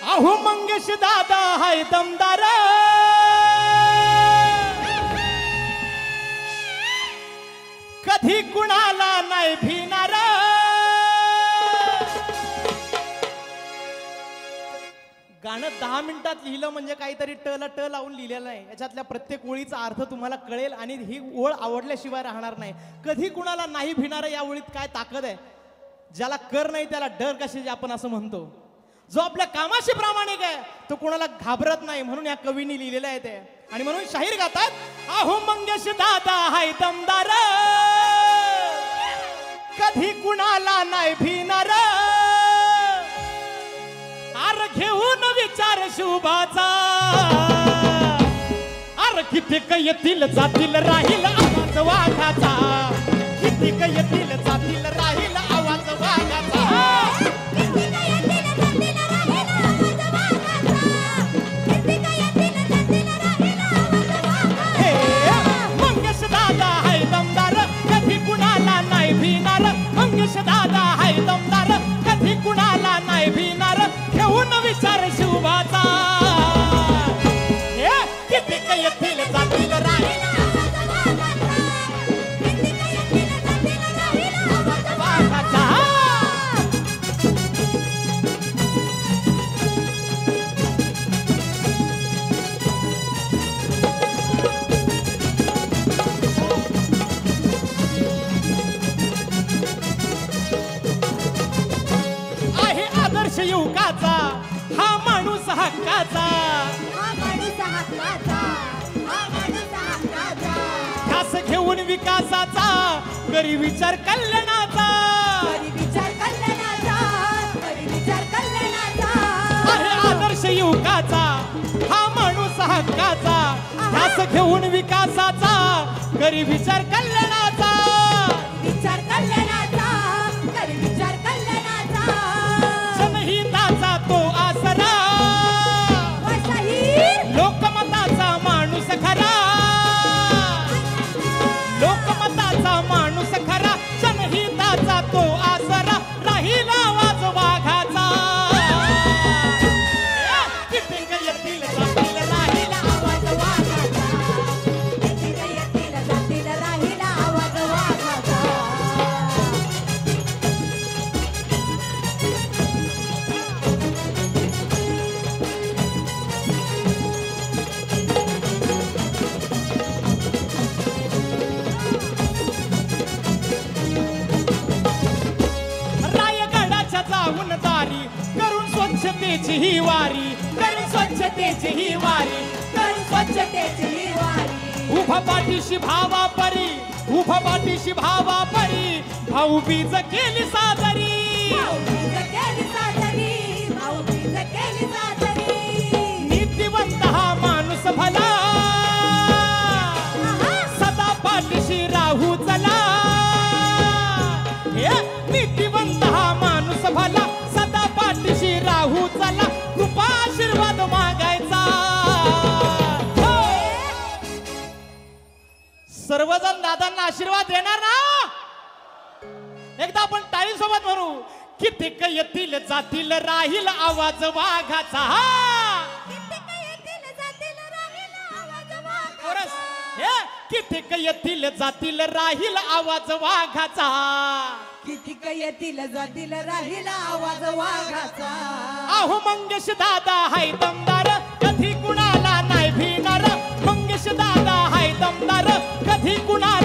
अहो मंगेश दादा हाय दमदार, कधी कुणाला नाही भिणार. गाणं 10 मिनिटात लिहिलं म्हणजे काहीतरी ट लावून लिहिलेलं नाही. याच्यातल्या प्रत्येक ओळीचा अर्थ तुम्हाला कळेल आणि ही ओळ आवडल्याशिवाय राहणार नाही. कधी कुणाला नाही भिणार या ओळीत काय ताकद आहे. ज्याला कर नाही त्याला डर कशाचे आपण असं म्हणतो. जो आपल्या कामाशी प्रामाणिक आहे तो कोणाला घाबरत नाही म्हणून या कवीने लिहिलेलं आहे ते. आणि म्हणून शाहीर गातात, अहो मंगेश दादा हाय दमदार, कधी कुणाला नाही भिणार. आर घेऊन विचार शुभाचा, आर कितीक येतील जातील राहील आवाज वाघाचा, कितीक येतील जातील राहील आवाज वाघाचा. मंगेश दादा हाय दमदार, कधी कुणाला नाही भिणार. मंगेश दादा हाय दमदार, कधी कुणाला नाही भिणार. घेऊन विचार शुभाचा, कितीक येतील जातील राहील वाघाचा. आहे आदर्श युवकाचा हा माणूस हक्काचा, ध्यास घेऊन विकासाचा, करी विचार कल्याणाचा. आहे आदर्श युवकाचा हा माणूस हक्काचा, ध्यास घेऊन विकासाचा, करी विचार कल्याणाचा. जनहिताचा तो आसरा, लोकमताचा माणूस खरा, लोकमताचा माणूस खरा. जनहिताचा तो आसरा, राहील आवाज वाघाचा. कितीक येतील जातील राहील आवाज वाघाचा, कितीक येतील जातील राहील आवाज वाघाचा. रायगडाच्या जाऊन दारी करून स्वच्छतेची ही वारी, करून स्वच्छतेची ही वारी, करून स्वच्छतेची ही वारी. उभा पाठीशी भावा परी, उभा पाठीशी भावा परी, भाऊबीज केली सादरी. नीतिवंत हा माणूस भला, सदा पाठीशी राहू चला. नीतिवंत हा माणूस भला, सदा पाठीशी राहू चला. कृपा आशीर्वाद मागायचा. सर्वजण दादांना आशीर्वाद देणार ना. एकदा आपण टाळी सोबत म्हणू, कितीक येतील जातील राहील आवाज वाघाचा. कितीक येतील जातील राहील आवाज वाघाचा, कितीक येतील जातील राहील आवाज वाघाचा. अहो मंगेश दादा हाय दमदार, कधी कुणाला नाही भिणार. मंगेश दादा हाय दमदार, कधी कुणाला